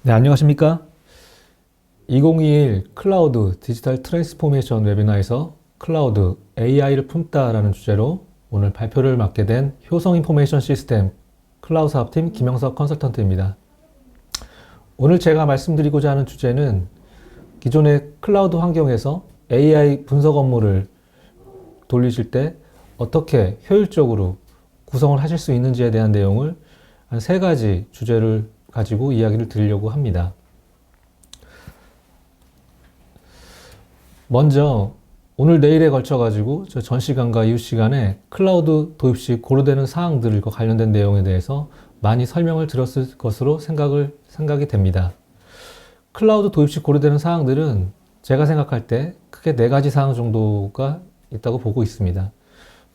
네, 안녕하십니까? 2021 클라우드 디지털 트랜스포메이션 웨비나에서 클라우드 AI를 품다라는 주제로 오늘 발표를 맡게 된 효성 인포메이션 시스템 클라우드 사업팀 김영석 컨설턴트입니다. 오늘 제가 말씀드리고자 하는 주제는 기존의 클라우드 환경에서 AI 분석 업무를 돌리실 때 어떻게 효율적으로 구성을 하실 수 있는지에 대한 내용을 한 3가지 주제를 가지고 이야기를 드리려고 합니다. 먼저 오늘 내일에 걸쳐 가지고 전 시간과 이후 시간에 클라우드 도입 시 고려되는 사항들과 관련된 내용에 대해서 많이 설명을 드렸을 것으로 생각이 됩니다. 클라우드 도입 시 고려되는 사항들은 제가 생각할 때 크게 4가지 사항 정도가 있다고 보고 있습니다.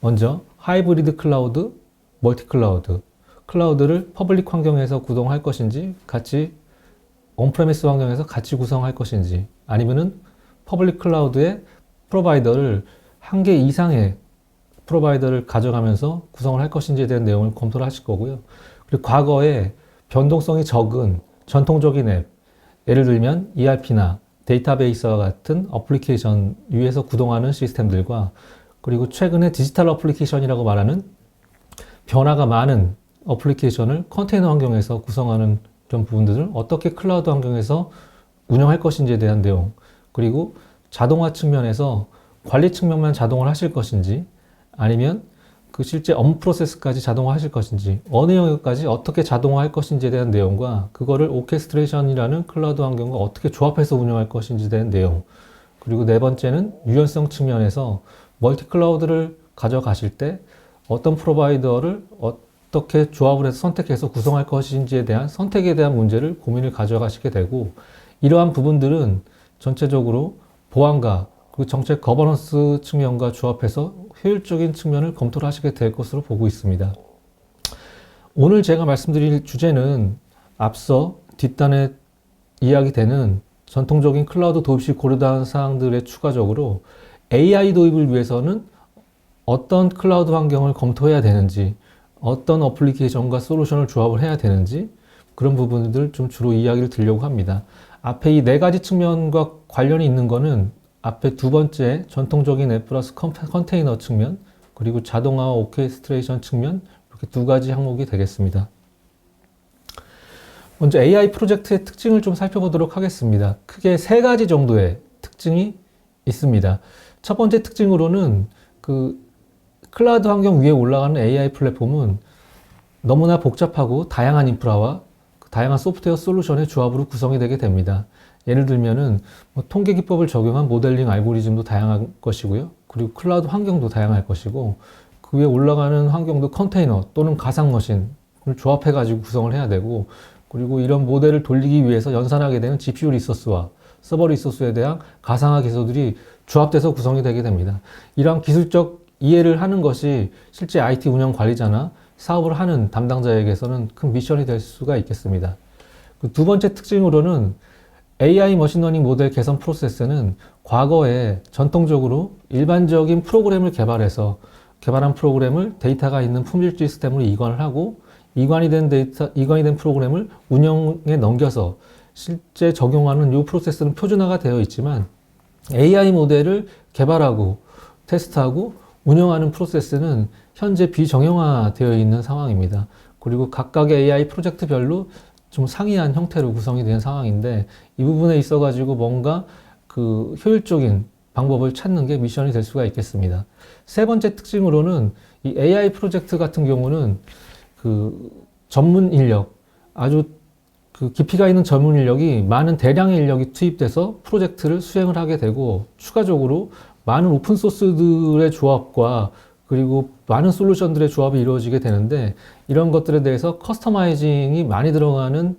먼저 하이브리드 클라우드, 멀티 클라우드, 클라우드를 퍼블릭 환경에서 구동할 것인지 같이 온프레미스 환경에서 같이 구성할 것인지 아니면은 퍼블릭 클라우드의 프로바이더를 1개 이상의 프로바이더를 가져가면서 구성을 할 것인지에 대한 내용을 검토를 하실 거고요. 그리고 과거에 변동성이 적은 전통적인 앱, 예를 들면 ERP나 데이터베이스와 같은 어플리케이션 위에서 구동하는 시스템들과 그리고 최근에 디지털 어플리케이션이라고 말하는 변화가 많은 어플리케이션을 컨테이너 환경에서 구성하는 이런 부분들을 어떻게 클라우드 환경에서 운영할 것인지에 대한 내용, 그리고 자동화 측면에서 관리 측면만 자동화를 하실 것인지 아니면 그 실제 업무 프로세스까지 자동화 하실 것인지 어느 영역까지 어떻게 자동화 할 것인지에 대한 내용과 그거를 오케스트레이션이라는 클라우드 환경과 어떻게 조합해서 운영할 것인지에 대한 내용, 그리고 4번째는 유연성 측면에서 멀티 클라우드를 가져가실 때 어떤 프로바이더를 어떻게 조합을 해서 선택해서 구성할 것인지에 대한 선택에 대한 문제를 고민을 가져가시게 되고, 이러한 부분들은 전체적으로 보안과 그리고 정책 거버넌스 측면과 조합해서 효율적인 측면을 검토를 하시게 될 것으로 보고 있습니다. 오늘 제가 말씀드릴 주제는 앞서 뒷단에 이야기되는 전통적인 클라우드 도입 시 고려한 사항들에 추가적으로 AI 도입을 위해서는 어떤 클라우드 환경을 검토해야 되는지, 어떤 어플리케이션과 솔루션을 조합을 해야 되는지 그런 부분들 좀 주로 이야기를 드리려고 합니다. 앞에 이 4가지 측면과 관련이 있는 거는 앞에 2번째 전통적인 앱 플러스 컨테이너 측면, 그리고 자동화 오케스트레이션 측면, 이렇게 2가지 항목이 되겠습니다. 먼저 AI 프로젝트의 특징을 좀 살펴보도록 하겠습니다. 크게 3가지 정도의 특징이 있습니다. 첫 번째 특징으로는 클라우드 환경 위에 올라가는 AI 플랫폼은 너무나 복잡하고 다양한 인프라와 다양한 소프트웨어 솔루션의 조합으로 구성이 되게 됩니다. 예를 들면은 통계 기법을 적용한 모델링 알고리즘도 다양한 것이고요. 그리고 클라우드 환경도 다양할 것이고, 그 위에 올라가는 환경도 컨테이너 또는 가상 머신을 조합해 가지고 구성을 해야 되고, 그리고 이런 모델을 돌리기 위해서 연산하게 되는 GPU 리소스와 서버 리소스에 대한 가상화 기술들이 조합돼서 구성이 되게 됩니다. 이러한 기술적 이해를 하는 것이 실제 IT 운영 관리자나 사업을 하는 담당자에게서는 큰 미션이 될 수가 있겠습니다. 그 2번째 특징으로는 AI 머신러닝 모델 개선 프로세스는 과거에 전통적으로 일반적인 프로그램을 개발한 프로그램을 데이터가 있는 품질 시스템으로 이관을 하고, 이관이 된 프로그램을 운영에 넘겨서 실제 적용하는 이 프로세스는 표준화가 되어 있지만, AI 모델을 개발하고 테스트하고 운영하는 프로세스는 현재 비정형화되어 있는 상황입니다. 그리고 각각의 AI 프로젝트별로 좀 상이한 형태로 구성이 된 상황인데, 이 부분에 있어 가지고 뭔가 효율적인 방법을 찾는 게 미션이 될 수가 있겠습니다. 3번째 특징으로는 이 AI 프로젝트 같은 경우는 전문 인력, 아주 깊이가 있는 전문 인력이 많은 대량의 인력이 투입돼서 프로젝트를 수행을 하게 되고, 추가적으로 많은 오픈소스들의 조합과 그리고 많은 솔루션들의 조합이 이루어지게 되는데, 이런 것들에 대해서 커스터마이징이 많이 들어가는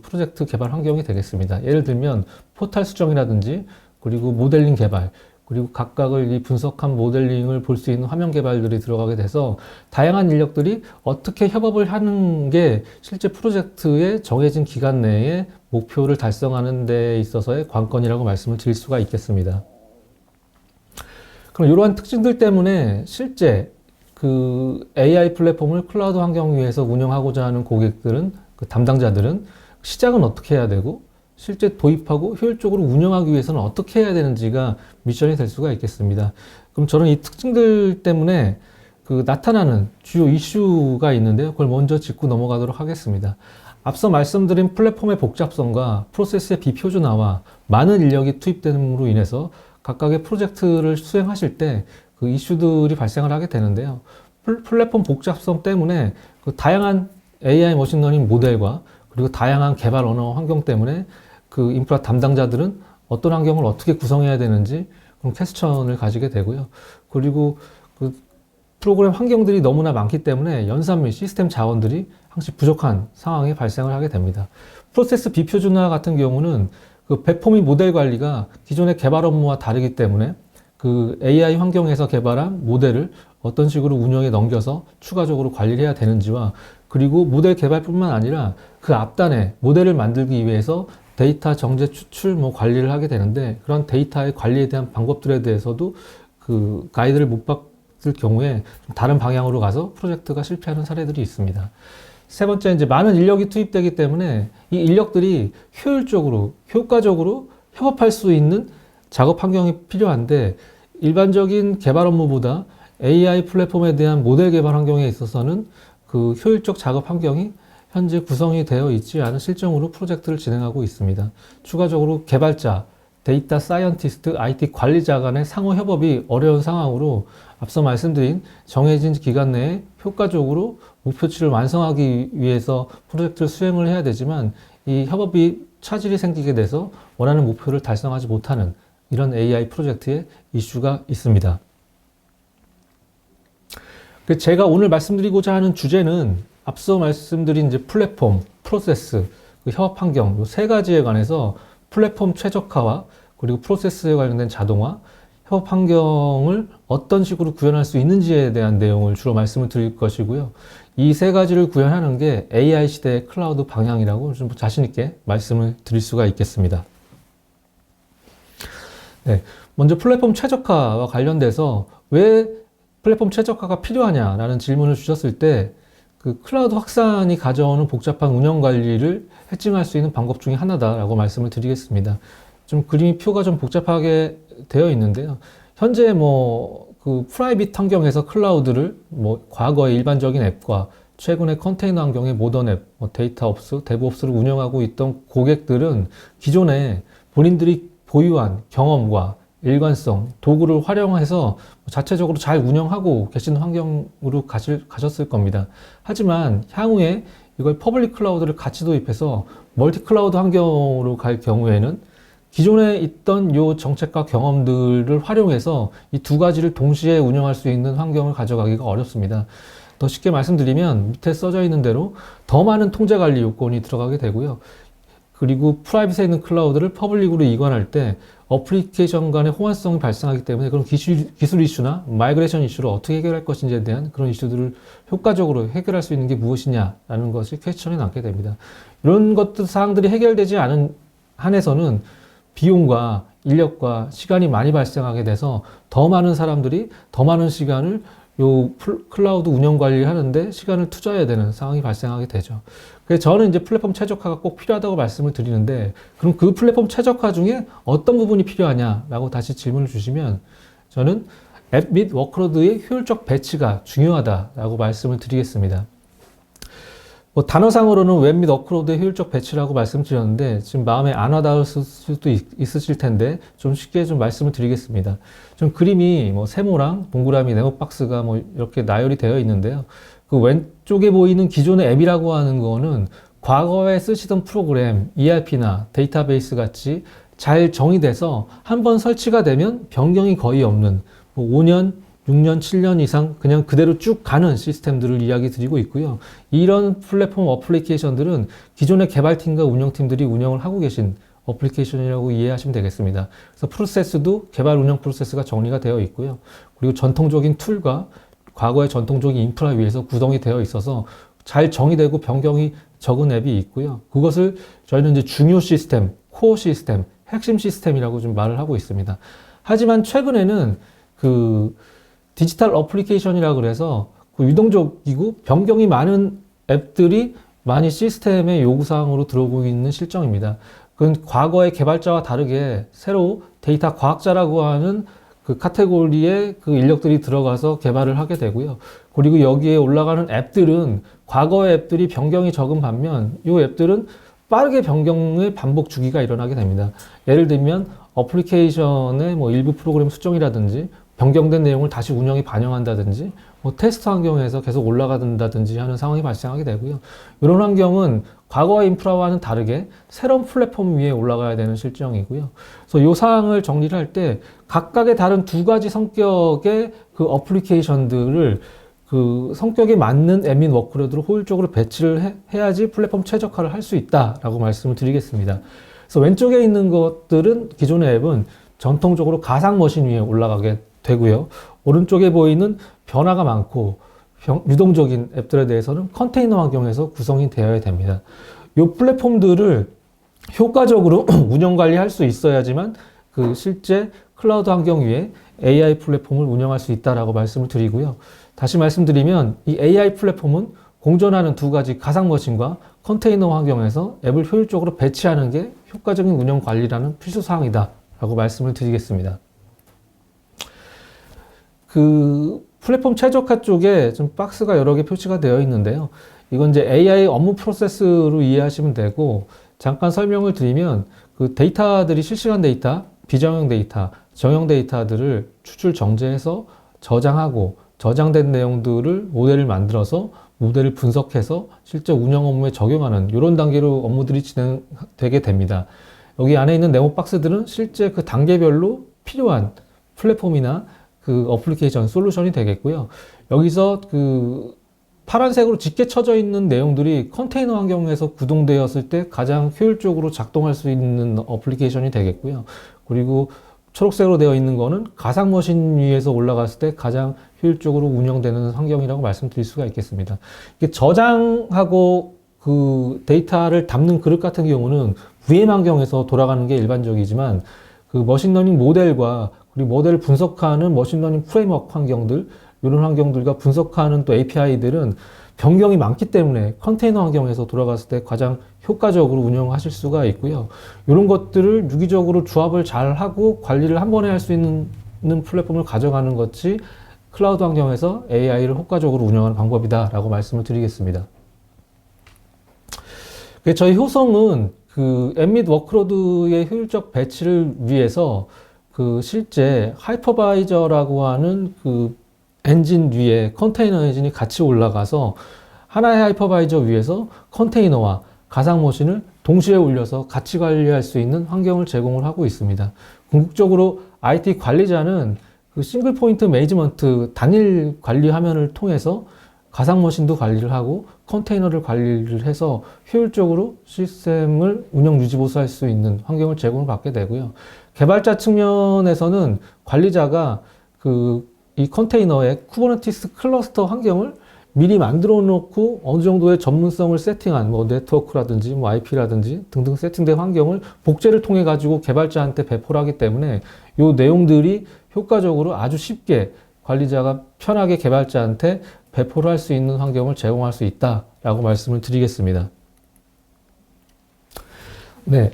프로젝트 개발 환경이 되겠습니다. 예를 들면 포탈 수정이라든지, 그리고 모델링 개발, 그리고 각각을 이 분석한 모델링을 볼 수 있는 화면 개발들이 들어가게 돼서 다양한 인력들이 어떻게 협업을 하는 게 실제 프로젝트의 정해진 기간 내에 목표를 달성하는 데 있어서의 관건이라고 말씀을 드릴 수가 있겠습니다. 그럼 이러한 특징들 때문에 실제 AI 플랫폼을 클라우드 환경 위에서 운영하고자 하는 고객들은, 담당자들은 시작은 어떻게 해야 되고 실제 도입하고 효율적으로 운영하기 위해서는 어떻게 해야 되는지가 미션이 될 수가 있겠습니다. 그럼 저는 이 특징들 때문에 그 나타나는 주요 이슈가 있는데요. 그걸 먼저 짚고 넘어가도록 하겠습니다. 앞서 말씀드린 플랫폼의 복잡성과 프로세스의 비표준화와 많은 인력이 투입됨으로 인해서 각각의 프로젝트를 수행하실 때 그 이슈들이 발생을 하게 되는데요. 플랫폼 복잡성 때문에 그 다양한 AI 머신러닝 모델과 그리고 다양한 개발 언어 환경 때문에 그 인프라 담당자들은 어떤 환경을 어떻게 구성해야 되는지 그런 퀘스천을 가지게 되고요. 그리고 그 프로그램 환경들이 너무나 많기 때문에 연산 및 시스템 자원들이 항상 부족한 상황이 발생을 하게 됩니다. 프로세스 비표준화 같은 경우는 그 배포 및 모델 관리가 기존의 개발 업무와 다르기 때문에 그 AI 환경에서 개발한 모델을 어떤 식으로 운영에 넘겨서 추가적으로 관리를 해야 되는지와 그리고 모델 개발뿐만 아니라 그 앞단에 모델을 만들기 위해서 데이터 정제, 추출, 관리를 하게 되는데 그런 데이터의 관리에 대한 방법들에 대해서도 그 가이드를 못 받을 경우에 좀 다른 방향으로 가서 프로젝트가 실패하는 사례들이 있습니다. 세 번째, 이제 많은 인력이 투입되기 때문에 이 인력들이 효율적으로, 효과적으로 협업할 수 있는 작업 환경이 필요한데 일반적인 개발 업무보다 AI 플랫폼에 대한 모델 개발 환경에 있어서는 그 효율적 작업 환경이 현재 구성이 되어 있지 않은 실정으로 프로젝트를 진행하고 있습니다. 추가적으로 개발자, 데이터 사이언티스트, IT 관리자 간의 상호 협업이 어려운 상황으로 앞서 말씀드린 정해진 기간 내에 효과적으로 목표치를 완성하기 위해서 프로젝트를 수행을 해야 되지만 이 협업이 차질이 생기게 돼서 원하는 목표를 달성하지 못하는 이런 AI 프로젝트의 이슈가 있습니다. 제가 오늘 말씀드리고자 하는 주제는 앞서 말씀드린 이제 플랫폼, 프로세스, 그 협업 환경, 이 세 가지에 관해서 플랫폼 최적화와 그리고 프로세스에 관련된 자동화, 협업 환경을 어떤 식으로 구현할 수 있는지에 대한 내용을 주로 말씀을 드릴 것이고요. 이 세 가지를 구현하는 게 AI 시대의 클라우드 방향이라고 좀 자신 있게 말씀을 드릴 수가 있겠습니다. 네, 먼저 플랫폼 최적화와 관련돼서 왜 플랫폼 최적화가 필요하냐라는 질문을 주셨을 때 그 클라우드 확산이 가져오는 복잡한 운영 관리를 해칭할 수 있는 방법 중에 하나다라고 말씀을 드리겠습니다. 좀 그림이 표가 좀 복잡하게 되어 있는데요. 현재 그 프라이빗 환경에서 클라우드를 과거의 일반적인 앱과 최근의 컨테이너 환경의 모던 앱, 데이터옵스, 데브옵스를 운영하고 있던 고객들은 기존에 본인들이 보유한 경험과 일관성, 도구를 활용해서 자체적으로 잘 운영하고 계신 환경으로 가셨을 겁니다. 하지만 향후에 이걸 퍼블릭 클라우드를 같이 도입해서 멀티 클라우드 환경으로 갈 경우에는 기존에 있던 요 정책과 경험들을 활용해서 이 두 가지를 동시에 운영할 수 있는 환경을 가져가기가 어렵습니다. 더 쉽게 말씀드리면 밑에 써져 있는 대로 더 많은 통제 관리 요건이 들어가게 되고요. 그리고 프라이빗에 있는 클라우드를 퍼블릭으로 이관할 때 어플리케이션 간의 호환성이 발생하기 때문에 그런 기술 이슈나 마이그레이션 이슈를 어떻게 해결할 것인지에 대한 그런 이슈들을 효과적으로 해결할 수 있는 게 무엇이냐라는 것이 퀘스천이 남게 됩니다. 이런 것들 사항들이 해결되지 않은 한에서는 비용과 인력과 시간이 많이 발생하게 돼서 더 많은 사람들이 더 많은 시간을 요 클라우드 운영 관리를 하는데 시간을 투자해야 되는 상황이 발생하게 되죠. 그래서 저는 이제 플랫폼 최적화가 꼭 필요하다고 말씀을 드리는데 그럼 그 플랫폼 최적화 중에 어떤 부분이 필요하냐라고 다시 질문을 주시면 저는 앱 및 워크로드의 효율적 배치가 중요하다라고 말씀을 드리겠습니다. 단어상으로는 웹 및 워크로드의 효율적 배치라고 말씀드렸는데 지금 마음에 안 와닿을 수도 있으실 텐데 좀 쉽게 좀 말씀을 드리겠습니다. 좀 그림이 세모랑 동그라미, 네모박스가 이렇게 나열이 되어 있는데요. 그 왼쪽에 보이는 기존의 앱이라고 하는 거는 과거에 쓰시던 프로그램, ERP나 데이터베이스 같이 잘 정의돼서 한번 설치가 되면 변경이 거의 없는 5년, 6년, 7년 이상 그냥 그대로 쭉 가는 시스템들을 이야기 드리고 있고요. 이런 플랫폼 어플리케이션들은 기존의 개발팀과 운영팀들이 운영을 하고 계신 어플리케이션이라고 이해하시면 되겠습니다. 그래서 프로세스도 개발 운영 프로세스가 정리가 되어 있고요. 그리고 전통적인 툴과 과거의 전통적인 인프라 위에서 구성이 되어 있어서 잘 정의되고 변경이 적은 앱이 있고요. 그것을 저희는 이제 중요 시스템, 코어 시스템, 핵심 시스템이라고 좀 말을 하고 있습니다. 하지만 최근에는 그 디지털 어플리케이션이라 그래서 그 유동적이고 변경이 많은 앱들이 많이 시스템의 요구사항으로 들어오고 있는 실정입니다. 그건 과거의 개발자와 다르게 새로 데이터 과학자라고 하는 그 카테고리에 그 인력들이 들어가서 개발을 하게 되고요. 그리고 여기에 올라가는 앱들은 과거의 앱들이 변경이 적은 반면 이 앱들은 빠르게 변경의 반복 주기가 일어나게 됩니다. 예를 들면 어플리케이션의 뭐 일부 프로그램 수정이라든지 변경된 내용을 다시 운영에 반영한다든지 뭐 테스트 환경에서 계속 올라간다든지 하는 상황이 발생하게 되고요. 이런 환경은 과거의 인프라와는 다르게 새로운 플랫폼 위에 올라가야 되는 실정이고요. 그래서 이 사항을 정리를 할 때 각각의 다른 두 가지 성격의 그 어플리케이션들을 그 성격에 맞는 애민 워크로드로 효율적으로 배치를 해야지 플랫폼 최적화를 할 수 있다라고 말씀을 드리겠습니다. 그래서 왼쪽에 있는 것들은 기존의 앱은 전통적으로 가상 머신 위에 올라가게 되고요. 오른쪽에 보이는 변화가 많고 유동적인 앱들에 대해서는 컨테이너 환경에서 구성이 되어야 됩니다. 이 플랫폼들을 효과적으로 운영 관리할 수 있어야지만 그 실제 클라우드 환경 위에 AI 플랫폼을 운영할 수 있다라고 말씀을 드리고요. 다시 말씀드리면 이 AI 플랫폼은 공존하는 두 가지 가상 머신과 컨테이너 환경에서 앱을 효율적으로 배치하는 게 효과적인 운영 관리라는 필수 사항이다 라고 말씀을 드리겠습니다. 그 플랫폼 최적화 쪽에 좀 박스가 여러 개 표시가 되어 있는데요. 이건 이제 AI 업무 프로세스로 이해하시면 되고, 잠깐 설명을 드리면 그 데이터들이 실시간 데이터, 비정형 데이터, 정형 데이터들을 추출 정제해서 저장하고 저장된 내용들을 모델을 만들어서 모델을 분석해서 실제 운영 업무에 적용하는 이런 단계로 업무들이 진행되게 됩니다. 여기 안에 있는 네모 박스들은 실제 그 단계별로 필요한 플랫폼이나 그 어플리케이션 솔루션이 되겠고요. 여기서 그 파란색으로 짙게 쳐져 있는 내용들이 컨테이너 환경에서 구동되었을 때 가장 효율적으로 작동할 수 있는 어플리케이션이 되겠고요. 그리고 초록색으로 되어 있는 거는 가상 머신 위에서 올라갔을 때 가장 효율적으로 운영되는 환경이라고 말씀드릴 수가 있겠습니다. 이게 저장하고 그 데이터를 담는 그릇 같은 경우는 VM 환경에서 돌아가는 게 일반적이지만 그 머신러닝 모델과 그리고 모델을 분석하는 머신러닝 프레임워크 환경들, 이런 환경들과 분석하는 또 API들은 변경이 많기 때문에 컨테이너 환경에서 돌아갔을 때 가장 효과적으로 운영하실 수가 있고요. 이런 것들을 유기적으로 조합을 잘 하고 관리를 한 번에 할 수 있는 플랫폼을 가져가는 것이 클라우드 환경에서 AI를 효과적으로 운영하는 방법이다라고 말씀을 드리겠습니다. 저희 효성은 그 엠밋 워크로드의 효율적 배치를 위해서 그 실제 하이퍼바이저라고 하는 그 엔진 위에 컨테이너 엔진이 같이 올라가서 하나의 하이퍼바이저 위에서 컨테이너와 가상 머신을 동시에 올려서 같이 관리할 수 있는 환경을 제공을 하고 있습니다. 궁극적으로 IT 관리자는 그 싱글 포인트 매니지먼트 단일 관리 화면을 통해서 가상 머신도 관리를 하고 컨테이너를 관리를 해서 효율적으로 시스템을 운영 유지 보수할 수 있는 환경을 제공을 받게 되고요. 개발자 측면에서는 관리자가 이 컨테이너의 쿠버네티스 클러스터 환경을 미리 만들어 놓고 어느 정도의 전문성을 세팅한 뭐 네트워크라든지 뭐 IP라든지 등등 세팅된 환경을 복제를 통해 가지고 개발자한테 배포를 하기 때문에 이 내용들이 효과적으로 아주 쉽게 관리자가 편하게 개발자한테 배포를 할 수 있는 환경을 제공할 수 있다라고 말씀을 드리겠습니다. 네.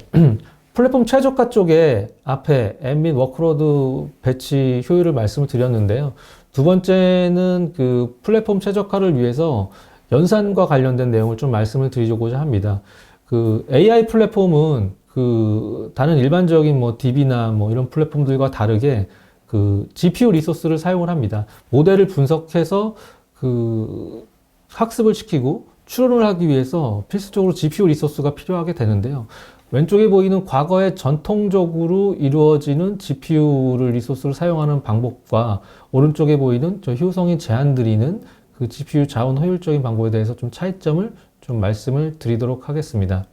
플랫폼 최적화 쪽에 앞에 엠밋 워크로드 배치 효율을 말씀을 드렸는데요. 두 번째는 그 플랫폼 최적화를 위해서 연산과 관련된 내용을 좀 말씀을 드리고자 합니다. 그 AI 플랫폼은 그 다른 일반적인 뭐 DB나 뭐 이런 플랫폼들과 다르게 그 GPU 리소스를 사용을 합니다. 모델을 분석해서 그 학습을 시키고 추론을 하기 위해서 필수적으로 GPU 리소스가 필요하게 되는데요. 왼쪽에 보이는 과거에 전통적으로 이루어지는 GPU를 리소스를 사용하는 방법과 오른쪽에 보이는 저 효성이 제한드리는 그 GPU 자원 효율적인 방법에 대해서 좀 차이점을 좀 말씀을 드리도록 하겠습니다.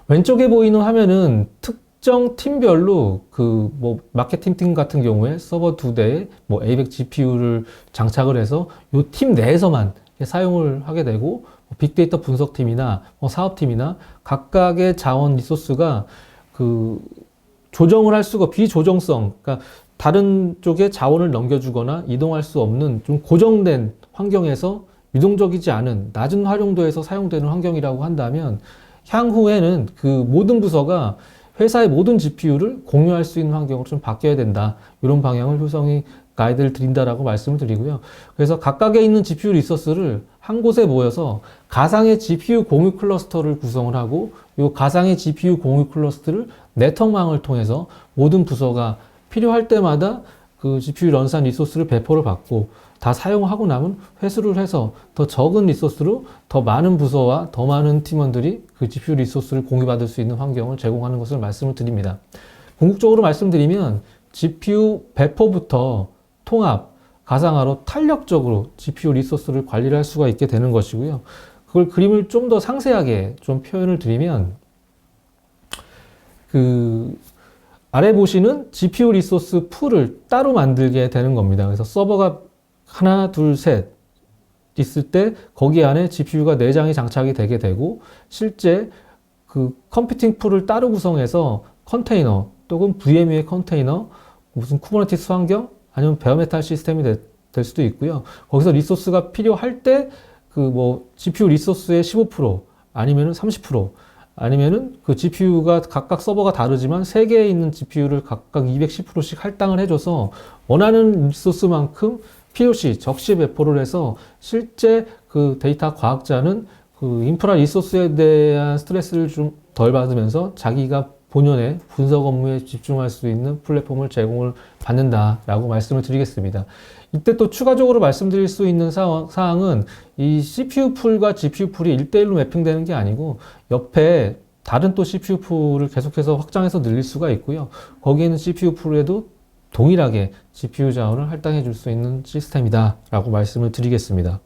왼쪽에 보이는 화면은 특정 팀별로 그 뭐 마케팅 팀 같은 경우에 서버 2대에 뭐 A100 GPU를 장착을 해서 이 팀 내에서만 사용을 하게 되고 빅데이터 분석팀이나 사업팀이나 각각의 자원 리소스가 그 조정을 할 수가 비조정성, 그러니까 다른 쪽에 자원을 넘겨주거나 이동할 수 없는 좀 고정된 환경에서 유동적이지 않은 낮은 활용도에서 사용되는 환경이라고 한다면 향후에는 그 모든 부서가 회사의 모든 GPU를 공유할 수 있는 환경으로 좀 바뀌어야 된다. 이런 방향을 효성이 가이드를 드린다라고 말씀을 드리고요. 그래서 각각에 있는 GPU 리소스를 한 곳에 모여서 가상의 GPU 공유 클러스터를 구성을 하고 이 가상의 GPU 공유 클러스터를 네트워크망을 통해서 모든 부서가 필요할 때마다 그 GPU 런산 리소스를 배포를 받고 다 사용하고 나면 회수를 해서 더 적은 리소스로 더 많은 부서와 더 많은 팀원들이 그 GPU 리소스를 공유받을 수 있는 환경을 제공하는 것을 말씀을 드립니다. 궁극적으로 말씀드리면 GPU 배포부터 통합, 가상화로 탄력적으로 GPU 리소스를 관리를 할 수가 있게 되는 것이고요. 그걸 그림을 좀 더 상세하게 좀 표현을 드리면 그 아래 보시는 GPU 리소스 풀을 따로 만들게 되는 겁니다. 그래서 서버가 하나, 둘, 셋 있을 때 거기 안에 GPU가 4장이 장착이 되게 되고 실제 그 컴퓨팅 풀을 따로 구성해서 컨테이너 또는 VMware 컨테이너 무슨 쿠버네티스 환경 아니면 베어메탈 시스템이 될 수도 있고요. 거기서 리소스가 필요할 때 그 뭐 GPU 리소스의 15% 아니면은 30% 아니면은 그 GPU가 각각 서버가 다르지만 3개에 있는 GPU를 각각 210%씩 할당을 해줘서 원하는 리소스만큼 POC, 적시 배포를 해서 실제 그 데이터 과학자는 그 인프라 리소스에 대한 스트레스를 좀 덜 받으면서 자기가 본연의 분석 업무에 집중할 수 있는 플랫폼을 제공을 받는다라고 말씀을 드리겠습니다. 이때 또 추가적으로 말씀드릴 수 있는 사항은 이 CPU 풀과 GPU 풀이 1대1로 매핑되는 게 아니고 옆에 다른 또 CPU 풀을 계속해서 확장해서 늘릴 수가 있고요. 거기에는 CPU 풀에도 동일하게 GPU 자원을 할당해 줄 수 있는 시스템이다 라고 말씀을 드리겠습니다.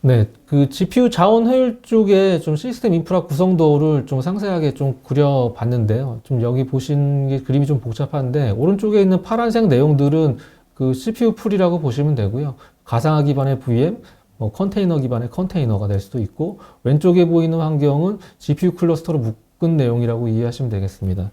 네, 그 GPU 자원 효율 쪽에 좀 시스템 인프라 구성도를 좀 상세하게 좀 그려봤는데요. 좀 여기 보신 게 그림이 좀 복잡한데 오른쪽에 있는 파란색 내용들은 그 CPU 풀이라고 보시면 되고요. 가상화 기반의 VM, 컨테이너 기반의 컨테이너가 될 수도 있고 왼쪽에 보이는 환경은 GPU 클러스터로 묶은 내용이라고 이해하시면 되겠습니다.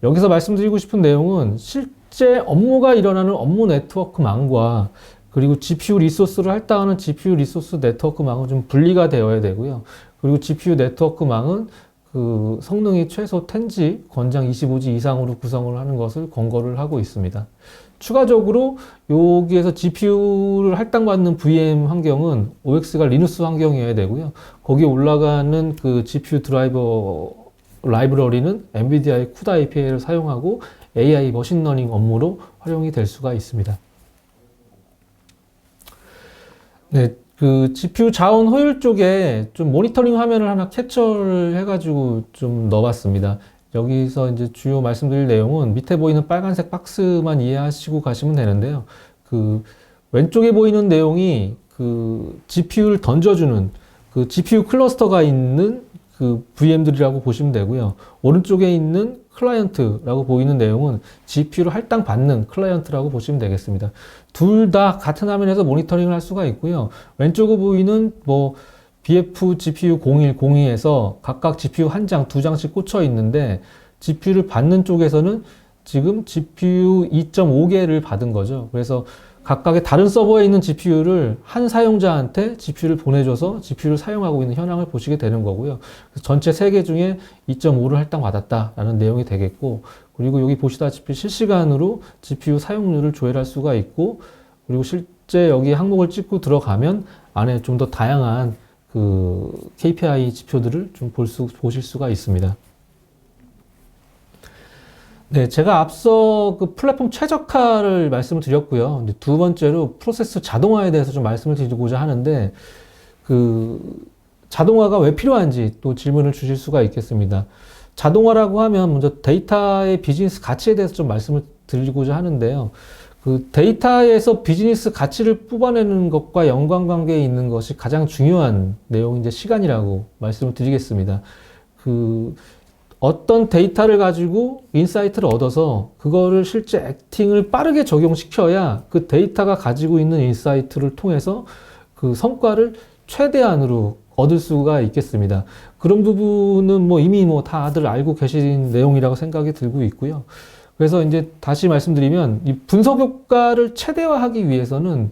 여기서 말씀드리고 싶은 내용은 실제 업무가 일어나는 업무 네트워크망과 그리고 GPU 리소스를 할당하는 GPU 리소스 네트워크망은 좀 분리가 되어야 되고요. 그리고 GPU 네트워크망은 그 성능이 최소 10G, 권장 25G 이상으로 구성을 하는 것을 권고를 하고 있습니다. 추가적으로 여기에서 GPU를 할당받는 VM 환경은 OX가 리눅스 환경이어야 되고요. 거기에 올라가는 그 GPU 드라이버 라이브러리는 엔비디아의 CUDA API를 사용하고 AI 머신러닝 업무로 활용이 될 수가 있습니다. 네, 그 GPU 자원 효율 쪽에 좀 모니터링 화면을 하나 캡처를 해가지고 좀 넣어봤습니다. 여기서 이제 주요 말씀드릴 내용은 밑에 보이는 빨간색 박스만 이해하시고 가시면 되는데요. 그 왼쪽에 보이는 내용이 그 GPU를 던져주는 그 GPU 클러스터가 있는 그 VM들이라고 보시면 되고요. 오른쪽에 있는 클라이언트라고 보이는 내용은 GPU를 할당받는 클라이언트라고 보시면 되겠습니다. 둘 다 같은 화면에서 모니터링을 할 수가 있고요. 왼쪽에 보이는 뭐 BF GPU 0102에서 각각 GPU 한 장, 두 장씩 꽂혀 있는데 GPU를 받는 쪽에서는 지금 GPU 2.5개를 받은 거죠. 그래서 각각의 다른 서버에 있는 GPU를 한 사용자한테 GPU를 보내줘서 GPU를 사용하고 있는 현황을 보시게 되는 거고요. 전체 3개 중에 2.5를 할당받았다라는 내용이 되겠고, 그리고 여기 보시다시피 실시간으로 GPU 사용률을 조회할 수가 있고, 그리고 실제 여기 항목을 찍고 들어가면 안에 좀 더 다양한 그 KPI 지표들을 좀 보실 수가 있습니다. 네, 제가 앞서 그 플랫폼 최적화를 말씀을 드렸고요. 이제 두 번째로 프로세스 자동화에 대해서 좀 말씀을 드리고자 하는데, 그 자동화가 왜 필요한지 또 질문을 주실 수가 있겠습니다. 자동화라고 하면 먼저 데이터의 비즈니스 가치에 대해서 좀 말씀을 드리고자 하는데요. 그 데이터에서 비즈니스 가치를 뽑아내는 것과 연관관계에 있는 것이 가장 중요한 내용이 이제 시간이라고 말씀을 드리겠습니다. 그 어떤 데이터를 가지고 인사이트를 얻어서 그거를 실제 액팅을 빠르게 적용시켜야 그 데이터가 가지고 있는 인사이트를 통해서 그 성과를 최대한으로 얻을 수가 있겠습니다. 그런 부분은 뭐 이미 뭐 다들 알고 계신 내용이라고 생각이 들고 있고요. 그래서 이제 다시 말씀드리면 이 분석 효과를 최대화하기 위해서는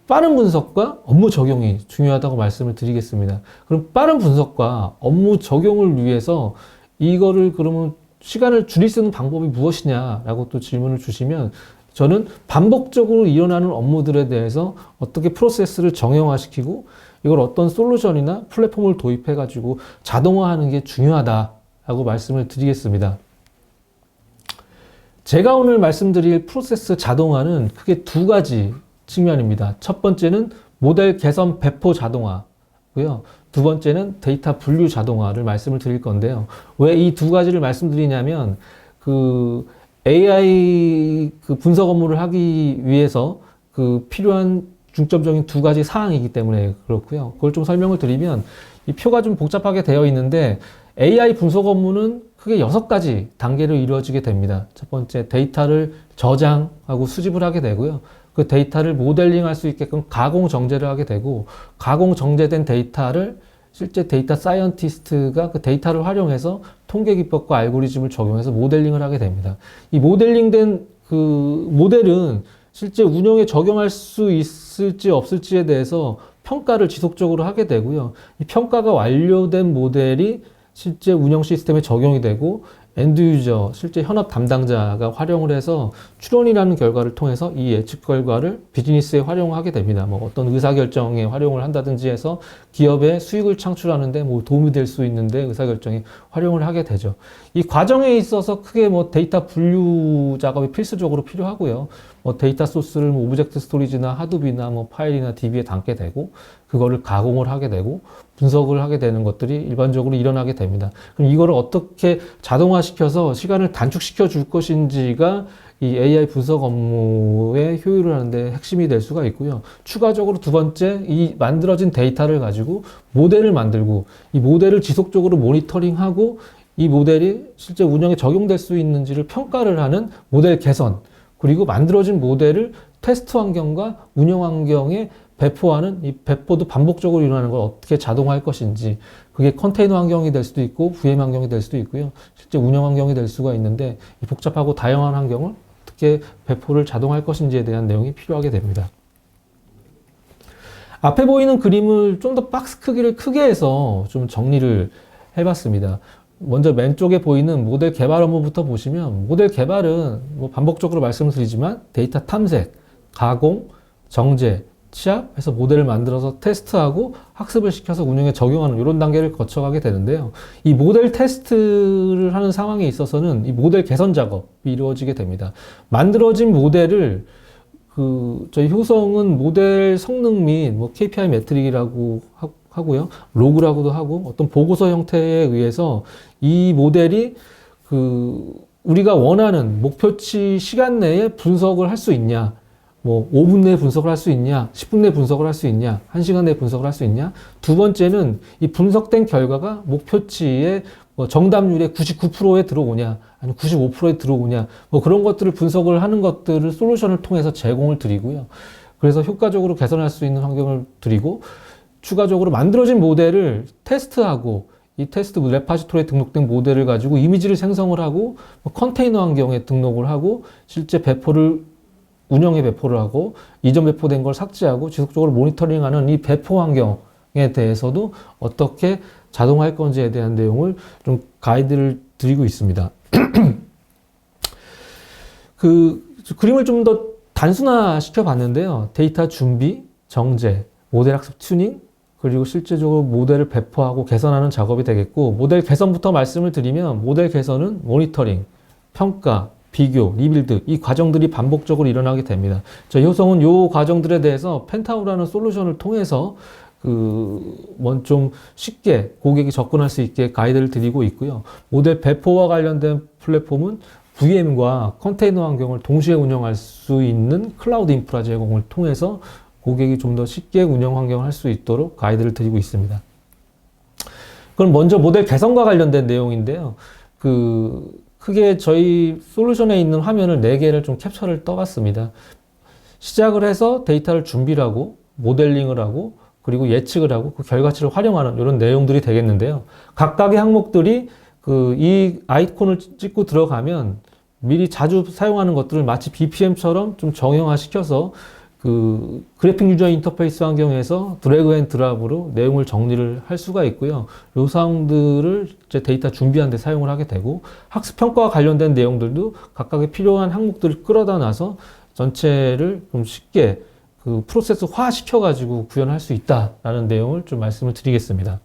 빠른 분석과 업무 적용이 중요하다고 말씀을 드리겠습니다. 그럼 빠른 분석과 업무 적용을 위해서 이거를 그러면 시간을 줄일 수 있는 방법이 무엇이냐라고 또 질문을 주시면 저는 반복적으로 일어나는 업무들에 대해서 어떻게 프로세스를 정형화시키고 이걸 어떤 솔루션이나 플랫폼을 도입해 가지고 자동화하는 게 중요하다라고 말씀을 드리겠습니다. 제가 오늘 말씀드릴 프로세스 자동화는 크게 두 가지 측면입니다. 첫 번째는 모델 개선 배포 자동화고요. 두 번째는 데이터 분류 자동화를 말씀을 드릴 건데요. 왜 이 두 가지를 말씀드리냐면 AI 분석 업무를 하기 위해서 필요한 중점적인 두 가지 사항이기 때문에 그렇고요. 그걸 좀 설명을 드리면 이 표가 좀 복잡하게 되어 있는데 AI 분석 업무는 크게 6가지 단계로 이루어지게 됩니다. 첫 번째, 데이터를 저장하고 수집을 하게 되고요. 그 데이터를 모델링 할 수 있게끔 가공 정제를 하게 되고, 가공 정제된 데이터를 실제 데이터 사이언티스트가 그 데이터를 활용해서 통계 기법과 알고리즘을 적용해서 모델링을 하게 됩니다. 이 모델링된 모델은 실제 운영에 적용할 수 있을지 없을지에 대해서 평가를 지속적으로 하게 되고요. 이 평가가 완료된 모델이 실제 운영 시스템에 적용이 되고 엔드 유저, 실제 현업 담당자가 활용을 해서 추론이라는 결과를 통해서 이 예측 결과를 비즈니스에 활용하게 됩니다. 뭐 어떤 의사결정에 활용을 한다든지 해서 기업의 수익을 창출하는데 뭐 도움이 될 수 있는데 의사결정에 활용을 하게 되죠. 이 과정에 있어서 크게 뭐 데이터 분류 작업이 필수적으로 필요하고요. 뭐 데이터 소스를 뭐 오브젝트 스토리지나 하둡이나 뭐 파일이나 DB에 담게 되고 그거를 가공을 하게 되고 분석을 하게 되는 것들이 일반적으로 일어나게 됩니다. 그럼 이거를 어떻게 자동화시켜서 시간을 단축시켜 줄 것인지가 이 AI 분석 업무의 효율을 하는데 핵심이 될 수가 있고요. 추가적으로 두 번째, 이 만들어진 데이터를 가지고 모델을 만들고 이 모델을 지속적으로 모니터링하고 이 모델이 실제 운영에 적용될 수 있는지를 평가를 하는 모델 개선, 그리고 만들어진 모델을 테스트 환경과 운영 환경에 배포하는 이 배포도 반복적으로 일어나는 걸 어떻게 자동화할 것인지, 그게 컨테이너 환경이 될 수도 있고 VM 환경이 될 수도 있고요. 실제 운영 환경이 될 수가 있는데 이 복잡하고 다양한 환경을 어떻게 배포를 자동화할 것인지에 대한 내용이 필요하게 됩니다. 앞에 보이는 그림을 좀 더 박스 크기를 크게 해서 좀 정리를 해봤습니다. 먼저 맨쪽에 보이는 모델 개발 업무부터 보시면 모델 개발은 뭐 반복적으로 말씀을 드리지만 데이터 탐색, 가공, 정제, 취합해서 모델을 만들어서 테스트하고 학습을 시켜서 운영에 적용하는 이런 단계를 거쳐가게 되는데요. 이 모델 테스트를 하는 상황에 있어서는 이 모델 개선 작업이 이루어지게 됩니다. 만들어진 모델을 저희 효성은 모델 성능 및 뭐 KPI 매트릭이라고 하고요. 로그라고도 하고 어떤 보고서 형태에 의해서 이 모델이 우리가 원하는 목표치 시간 내에 분석을 할 수 있냐, 뭐 5분 내에 분석을 할 수 있냐, 10분 내에 분석을 할 수 있냐, 1시간 내에 분석을 할 수 있냐. 두 번째는 이 분석된 결과가 목표치의 뭐 정답률의 99%에 들어오냐, 아니면 95%에 들어오냐, 뭐 그런 것들을 분석을 하는 것들을 솔루션을 통해서 제공을 드리고요. 그래서 효과적으로 개선할 수 있는 환경을 드리고, 추가적으로 만들어진 모델을 테스트하고, 이 테스트 레파지토리에 등록된 모델을 가지고 이미지를 생성을 하고, 뭐 컨테이너 환경에 등록을 하고, 실제 운영에 배포를 하고, 이전 배포된 걸 삭제하고 지속적으로 모니터링하는 이 배포 환경에 대해서도 어떻게 자동화할 건지에 대한 내용을 좀 가이드를 드리고 있습니다. 그림을 좀 더 단순화 시켜 봤는데요. 데이터 준비, 정제, 모델 학습 튜닝, 그리고 실제적으로 모델을 배포하고 개선하는 작업이 되겠고, 모델 개선부터 말씀을 드리면 모델 개선은 모니터링, 평가, 비교, 리빌드, 이 과정들이 반복적으로 일어나게 됩니다. 저희 효성은 이 과정들에 대해서 펜타우라는 솔루션을 통해서 좀 쉽게 고객이 접근할 수 있게 가이드를 드리고 있고요. 모델 배포와 관련된 플랫폼은 VM과 컨테이너 환경을 동시에 운영할 수 있는 클라우드 인프라 제공을 통해서 고객이 좀 더 쉽게 운영 환경을 할 수 있도록 가이드를 드리고 있습니다. 그럼 먼저 모델 개선과 관련된 내용인데요. 크게 저희 솔루션에 있는 화면을 4개를 좀 캡처를 떠봤습니다. 시작을 해서 데이터를 준비를 하고, 모델링을 하고, 그리고 예측을 하고, 그 결과치를 활용하는 이런 내용들이 되겠는데요. 각각의 항목들이 이 아이콘을 찍고 들어가면 미리 자주 사용하는 것들을 마치 BPM처럼 좀 정형화시켜서 그 그래픽 유저 인터페이스 환경에서 드래그 앤 드랍으로 내용을 정리를 할 수가 있고요. 요 사항들을 이제 데이터 준비하는 데 사용을 하게 되고, 학습 평가와 관련된 내용들도 각각의 필요한 항목들을 끌어다 놔서 전체를 좀 쉽게 그 프로세스화 시켜가지고 구현할 수 있다라는 내용을 좀 말씀을 드리겠습니다.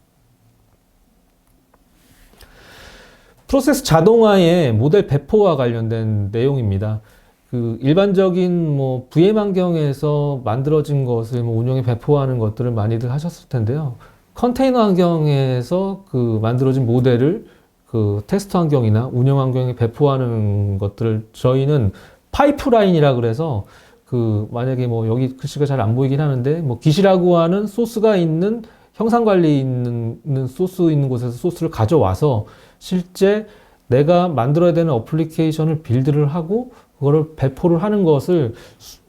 프로세스 자동화의 모델 배포와 관련된 내용입니다. 그 일반적인 뭐 VM 환경에서 만들어진 것을 뭐 운영에 배포하는 것들을 많이들 하셨을 텐데요. 컨테이너 환경에서 그 만들어진 모델을 그 테스트 환경이나 운영 환경에 배포하는 것들을 저희는 파이프라인이라 그래서, 그 만약에 뭐 여기 글씨가 잘 안 보이긴 하는데, 뭐 git이라고 하는 소스가 있는 형상 관리 있는 소스 있는 곳에서 소스를 가져와서 실제 내가 만들어야 되는 어플리케이션을 빌드를 하고 그거를 배포를 하는 것을,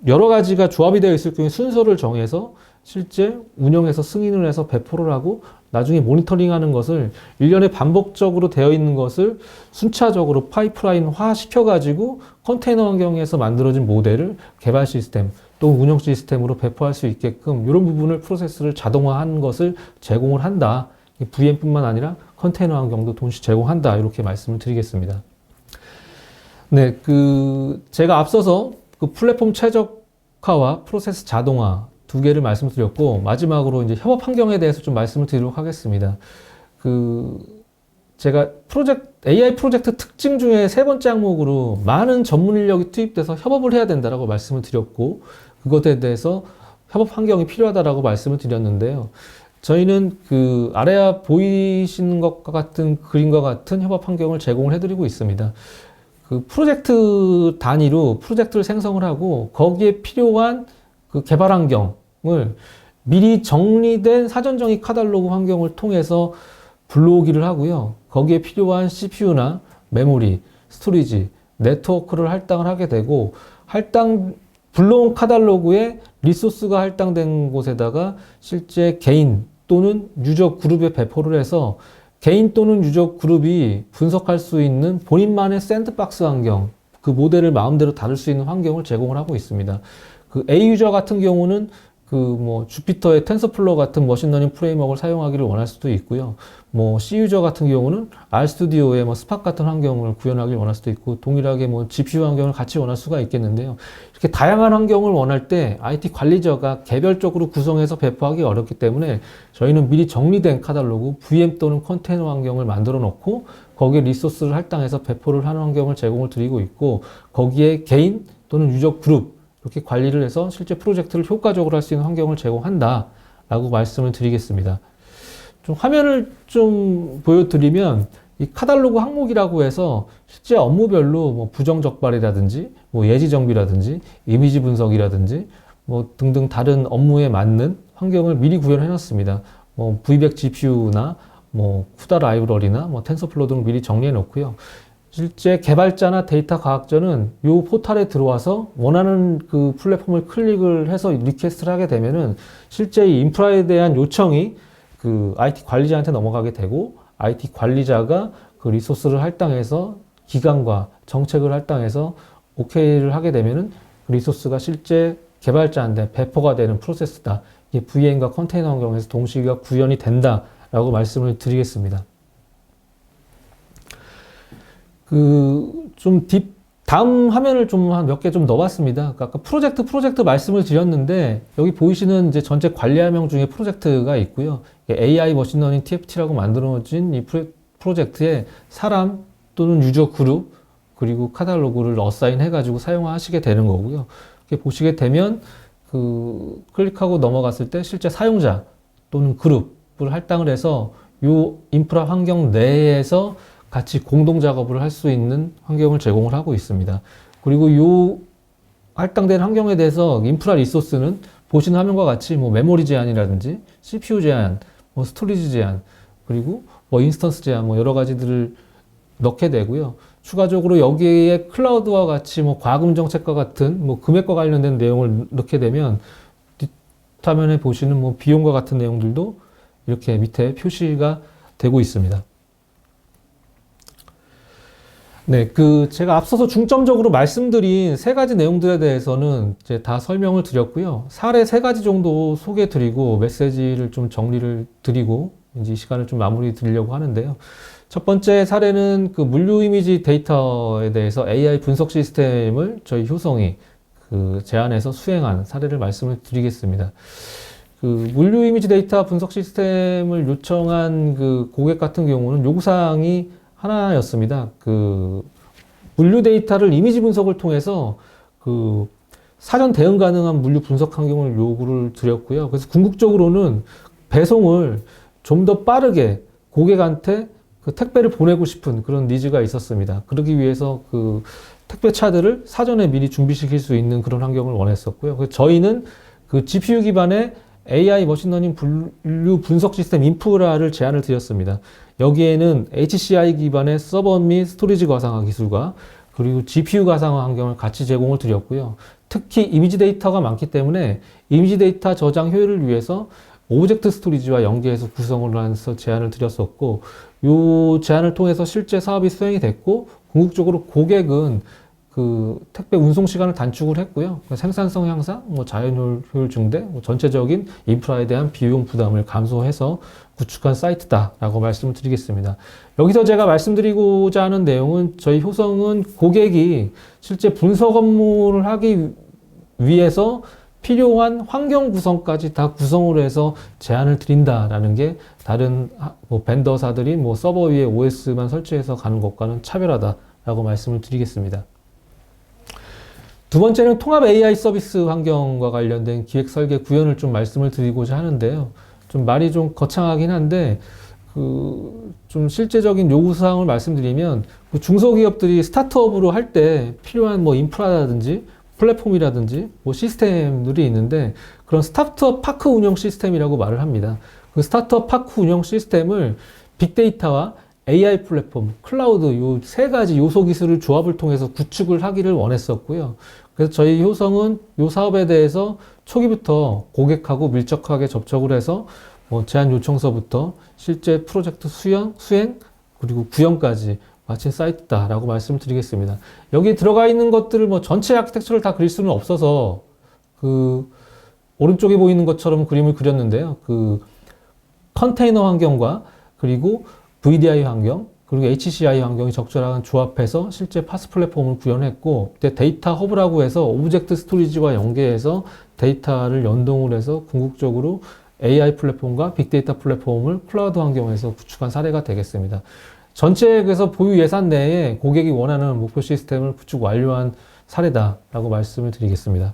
여러 가지가 조합이 되어 있을 경우에 순서를 정해서 실제 운영해서 승인을 해서 배포를 하고 나중에 모니터링 하는 것을, 일련의 반복적으로 되어 있는 것을 순차적으로 파이프라인화 시켜가지고 컨테이너 환경에서 만들어진 모델을 개발 시스템 또 운영 시스템으로 배포할 수 있게끔 이런 부분을, 프로세스를 자동화하는 것을 제공을 한다. VM뿐만 아니라 컨테이너 환경도 동시 제공한다. 이렇게 말씀을 드리겠습니다. 네, 그 제가 앞서서 그 플랫폼 최적화와 프로세스 자동화 두 개를 말씀드렸고, 마지막으로 이제 협업 환경에 대해서 좀 말씀을 드리도록 하겠습니다. 그 제가 AI 프로젝트 특징 중에 세 번째 항목으로 많은 전문 인력이 투입돼서 협업을 해야 된다라고 말씀을 드렸고, 그것에 대해서 협업 환경이 필요하다라고 말씀을 드렸는데요. 저희는 그 아래 보이시는 것과 같은 그림과 같은 협업 환경을 제공을 해드리고 있습니다. 그 프로젝트 단위로 프로젝트를 생성을 하고 거기에 필요한 그 개발 환경을 미리 정리된 사전 정의 카탈로그 환경을 통해서 불러오기를 하고요. 거기에 필요한 CPU나 메모리, 스토리지, 네트워크를 할당을 하게 되고, 불러온 카탈로그에 리소스가 할당된 곳에다가 실제 개인 또는 유저 그룹에 배포를 해서 개인 또는 유저 그룹이 분석할 수 있는 본인만의 샌드박스 환경, 그 모델을 마음대로 다룰 수 있는 환경을 제공을 하고 있습니다. 그 A 유저 같은 경우는 그 뭐 주피터의 텐서플로우 같은 머신러닝 프레임워크를 사용하기를 원할 수도 있고요. 뭐 C 유저 같은 경우는 RStudi오의 뭐 스팍 같은 환경을 구현하기를 원할 수도 있고, 동일하게 뭐 GPU 환경을 같이 원할 수가 있겠는데요. 이렇게 다양한 환경을 원할 때 IT 관리자가 개별적으로 구성해서 배포하기 어렵기 때문에 저희는 미리 정리된 카탈로그, VM 또는 컨테이너 환경을 만들어 놓고 거기에 리소스를 할당해서 배포를 하는 환경을 제공을 드리고 있고, 거기에 개인 또는 유저 그룹 이렇게 관리를 해서 실제 프로젝트를 효과적으로 할 수 있는 환경을 제공한다 라고 말씀을 드리겠습니다. 좀 화면을 좀 보여드리면, 이 카탈로그 항목이라고 해서 실제 업무별로 뭐 부정 적발이라든지 뭐 예지 정비라든지 이미지 분석이라든지 뭐 등등 다른 업무에 맞는 환경을 미리 구현해 놨습니다. 뭐 VBAC GPU나 뭐 쿠다 라이브러리나 뭐 텐서플로우 등을 미리 정리해 놓고요. 실제 개발자나 데이터 과학자는 이 포탈에 들어와서 원하는 그 플랫폼을 클릭을 해서 리퀘스트를 하게 되면은 실제 이 인프라에 대한 요청이 그 IT 관리자한테 넘어가게 되고, IT 관리자가 그 리소스를 할당해서 기간과 정책을 할당해서 오케이를 하게 되면은 그 리소스가 실제 개발자한테 배포가 되는 프로세스다. 이게 VM과 컨테이너 환경에서 동시에 구현이 된다라고 말씀을 드리겠습니다. 다음 화면을 좀 한 몇 개 좀 넣어봤습니다. 아까 프로젝트 말씀을 드렸는데, 여기 보이시는 이제 전체 관리 화면 중에 프로젝트가 있고요. AI 머신러닝 TFT라고 만들어진 이 프로젝트에 사람 또는 유저 그룹, 그리고 카탈로그를 어사인 해가지고 사용하시게 되는 거고요. 이렇게 보시게 되면, 그, 클릭하고 넘어갔을 때 실제 사용자 또는 그룹을 할당을 해서 이 인프라 환경 내에서 같이 공동 작업을 할 수 있는 환경을 제공을 하고 있습니다. 그리고 이 할당된 환경에 대해서 인프라 리소스는 보시는 화면과 같이 뭐 메모리 제한이라든지 CPU 제한, 뭐 스토리지 제한, 그리고 뭐 인스턴스 제한, 뭐 여러 가지들을 넣게 되고요. 추가적으로 여기에 클라우드와 같이 뭐 과금 정책과 같은 뭐 금액과 관련된 내용을 넣게 되면 뒷화면에 보시는 뭐 비용과 같은 내용들도 이렇게 밑에 표시가 되고 있습니다. 네, 제가 앞서서 중점적으로 말씀드린 세 가지 내용들에 대해서는 이제 다 설명을 드렸고요. 사례 세 가지 정도 소개해 드리고 메시지를 좀 정리를 드리고 이제 이 시간을 좀 마무리 드리려고 하는데요. 첫 번째 사례는 물류 이미지 데이터에 대해서 AI 분석 시스템을 저희 효성이 제안해서 수행한 사례를 말씀을 드리겠습니다. 물류 이미지 데이터 분석 시스템을 요청한 고객 같은 경우는 요구사항이 하나였습니다. 물류 데이터를 이미지 분석을 통해서 사전 대응 가능한 물류 분석 환경을 요구를 드렸고요. 그래서 궁극적으로는 배송을 좀 더 빠르게 고객한테 택배를 보내고 싶은 그런 니즈가 있었습니다. 그러기 위해서 택배차들을 사전에 미리 준비시킬 수 있는 그런 환경을 원했었고요. 그래서 저희는 GPU 기반의 AI 머신러닝 분류 분석 시스템 인프라를 제안을 드렸습니다. 여기에는 HCI 기반의 서버 및 스토리지 가상화 기술과 그리고 GPU 가상화 환경을 같이 제공을 드렸고요. 특히 이미지 데이터가 많기 때문에 이미지 데이터 저장 효율을 위해서 오브젝트 스토리지와 연계해서 구성을 해서 제안을 드렸었고, 이 제안을 통해서 실제 사업이 수행이 됐고, 궁극적으로 고객은 택배 운송 시간을 단축을 했고요. 생산성 향상, 자연 효율 증대, 전체적인 인프라에 대한 비용 부담을 감소해서 구축한 사이트다라고 말씀을 드리겠습니다. 여기서 제가 말씀드리고자 하는 내용은 저희 효성은 고객이 실제 분석 업무를 하기 위해서 필요한 환경 구성까지 다 구성을 해서 제안을 드린다라는 게 다른 벤더사들이 서버 위에 OS만 설치해서 가는 것과는 차별하다라고 말씀을 드리겠습니다. 두 번째는 통합 AI 서비스 환경과 관련된 기획 설계 구현을 좀 말씀을 드리고자 하는데요. 좀 말이 좀 거창하긴 한데, 좀 실제적인 요구사항을 말씀드리면, 중소기업들이 스타트업으로 할 때 필요한 인프라라든지, 플랫폼이라든지, 시스템들이 있는데, 그런 스타트업 파크 운영 시스템이라고 말을 합니다. 스타트업 파크 운영 시스템을 빅데이터와 AI 플랫폼, 클라우드 요 세 가지 요소 기술을 조합을 통해서 구축을 하기를 원했었고요. 그래서 저희 효성은 요 사업에 대해서 초기부터 고객하고 밀접하게 접촉을 해서 제안 요청서부터 실제 프로젝트 수행, 그리고 구현까지 마친 사이트다라고 말씀을 드리겠습니다. 여기 들어가 있는 것들을 전체 아키텍처를 다 그릴 수는 없어서 오른쪽에 보이는 것처럼 그림을 그렸는데요. 컨테이너 환경과 그리고 VDI 환경, 그리고 HCI 환경이 적절한 조합해서 실제 파스 플랫폼을 구현했고, 데이터 허브라고 해서 오브젝트 스토리지와 연계해서 데이터를 연동을 해서 궁극적으로 AI 플랫폼과 빅데이터 플랫폼을 클라우드 환경에서 구축한 사례가 되겠습니다. 전체 그래서 보유 예산 내에 고객이 원하는 목표 시스템을 구축 완료한 사례다라고 말씀을 드리겠습니다.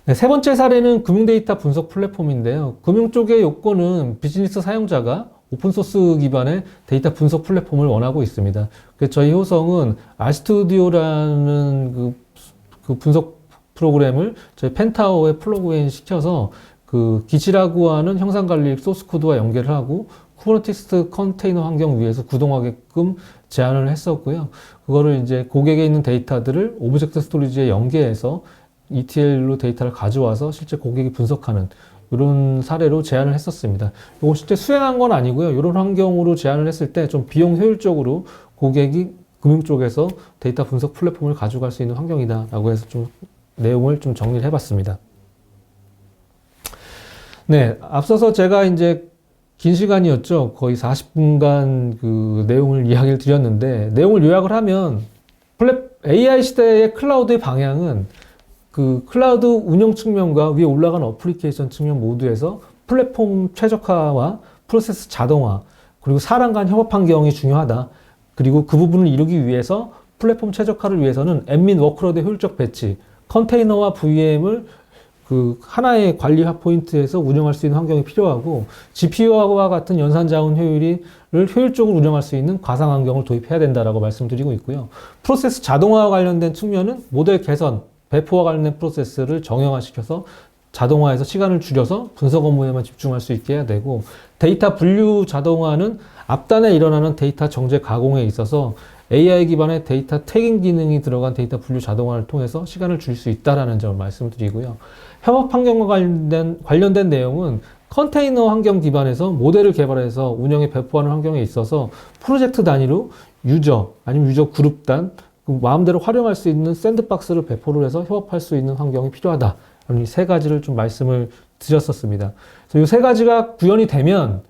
네, 세 번째 사례는 금융 데이터 분석 플랫폼인데요. 금융 쪽의 요건은 비즈니스 사용자가 오픈소스 기반의 데이터 분석 플랫폼을 원하고 있습니다. 그래서 저희 효성은 RStudi오라는 그 분석 프로그램을 저희 펜타워에 플러그인 시켜서 기치라고 하는 형상 관리 소스 코드와 연결을 하고 쿠버네티스 컨테이너 환경 위에서 구동하게끔 제안을 했었고요. 그거를 이제 고객에 있는 데이터들을 오브젝트 스토리지에 연계해서 ETL로 데이터를 가져와서 실제 고객이 분석하는 이런 사례로 제안을 했었습니다. 이거 실제 수행한 건 아니고요. 이런 환경으로 제안을 했을 때 좀 비용 효율적으로 고객이 금융 쪽에서 데이터 분석 플랫폼을 가져갈 수 있는 환경이다라고 해서 좀 내용을 좀 정리를 해봤습니다. 네, 앞서서 제가 이제 긴 시간이었죠. 거의 40분간 내용을 이야기를 드렸는데, 내용을 요약을 하면 AI 시대의 클라우드의 방향은 클라우드 운영 측면과 위에 올라가는 어플리케이션 측면 모두에서 플랫폼 최적화와 프로세스 자동화, 그리고 사람 간 협업 환경이 중요하다. 그리고 그 부분을 이루기 위해서 플랫폼 최적화를 위해서는 앰민 워크로드의 효율적 배치, 컨테이너와 VM을 하나의 관리 포인트에서 운영할 수 있는 환경이 필요하고, GPU와 같은 연산 자원 효율을 효율적으로 운영할 수 있는 가상 환경을 도입해야 된다라고 말씀드리고 있고요. 프로세스 자동화와 관련된 측면은 모델 개선, 배포와 관련된 프로세스를 정형화시켜서 자동화해서 시간을 줄여서 분석 업무에만 집중할 수 있게 해야 되고, 데이터 분류 자동화는 앞단에 일어나는 데이터 정제 가공에 있어서 AI 기반의 데이터 태깅 기능이 들어간 데이터 분류 자동화를 통해서 시간을 줄일 수 있다는 점을 말씀드리고요. 협업 환경과 관련된 내용은 컨테이너 환경 기반에서 모델을 개발해서 운영에 배포하는 환경에 있어서 프로젝트 단위로 유저 아니면 유저 그룹단 마음대로 활용할 수 있는 샌드박스를 배포를 해서 협업할 수 있는 환경이 필요하다. 이 세 가지를 좀 말씀을 드렸었습니다. 이 세 가지가 구현이 되면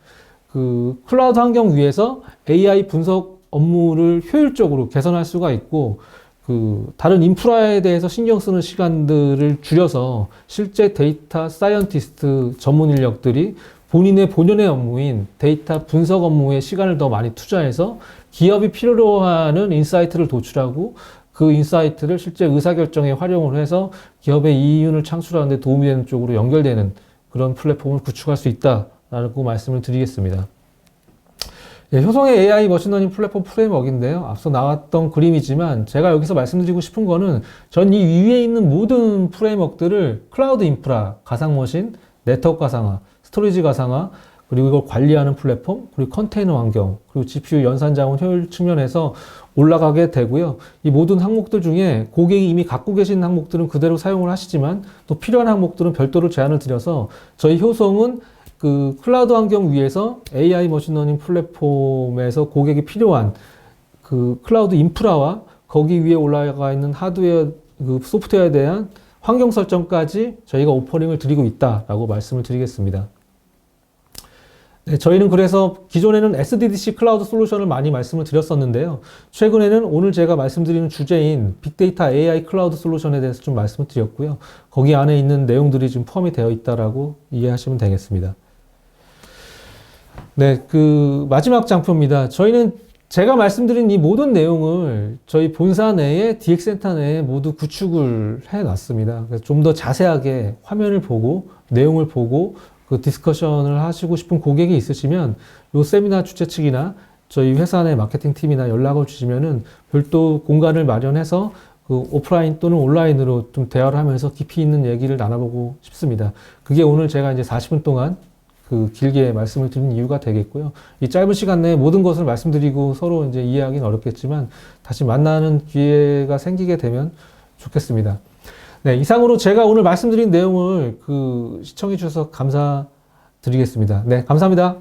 그 클라우드 환경 위에서 AI 분석 업무를 효율적으로 개선할 수가 있고 그 다른 인프라에 대해서 신경 쓰는 시간들을 줄여서 실제 데이터 사이언티스트 전문 인력들이 본인의 본연의 업무인 데이터 분석 업무에 시간을 더 많이 투자해서 기업이 필요로 하는 인사이트를 도출하고 그 인사이트를 실제 의사결정에 활용을 해서 기업의 이윤을 창출하는 데 도움이 되는 쪽으로 연결되는 그런 플랫폼을 구축할 수 있다라고 말씀을 드리겠습니다. 예, 효성의 AI 머신러닝 플랫폼 프레임워크인데요. 앞서 나왔던 그림이지만 제가 여기서 말씀드리고 싶은 거는 전 이 위에 있는 모든 프레임워크들을 클라우드 인프라, 가상머신, 네트워크 가상화, 스토리지 가상화, 그리고 이걸 관리하는 플랫폼, 그리고 컨테이너 환경, 그리고 GPU 연산 자원 효율 측면에서 올라가게 되고요. 이 모든 항목들 중에 고객이 이미 갖고 계신 항목들은 그대로 사용을 하시지만 또 필요한 항목들은 별도로 제안을 드려서 저희 효성은 그 클라우드 환경 위에서 AI 머신러닝 플랫폼에서 고객이 필요한 그 클라우드 인프라와 거기 위에 올라가 있는 하드웨어, 그 소프트웨어에 대한 환경 설정까지 저희가 오퍼링을 드리고 있다라고 말씀을 드리겠습니다. 네, 저희는 그래서 기존에는 SDDC 클라우드 솔루션을 많이 말씀을 드렸었는데요. 최근에는 오늘 제가 말씀드리는 주제인 빅데이터 AI 클라우드 솔루션에 대해서 좀 말씀을 드렸고요. 거기 안에 있는 내용들이 지금 포함이 되어 있다라고 이해하시면 되겠습니다. 네, 그 마지막 장표입니다. 저희는 제가 말씀드린 이 모든 내용을 저희 본사 내에 DX센터 내에 모두 구축을 해 놨습니다. 좀 더 자세하게 화면을 보고 내용을 보고 그 디스커션을 하시고 싶은 고객이 있으시면 요 세미나 주최 측이나 저희 회사 내 마케팅 팀이나 연락을 주시면은 별도 공간을 마련해서 그 오프라인 또는 온라인으로 좀 대화를 하면서 깊이 있는 얘기를 나눠보고 싶습니다. 그게 오늘 제가 이제 40분 동안 그 길게 말씀을 드린 이유가 되겠고요. 이 짧은 시간 내에 모든 것을 말씀드리고 서로 이제 이해하기는 어렵겠지만 다시 만나는 기회가 생기게 되면 좋겠습니다. 네, 이상으로 제가 오늘 말씀드린 내용을 그 시청해 주셔서 감사드리겠습니다. 네, 감사합니다.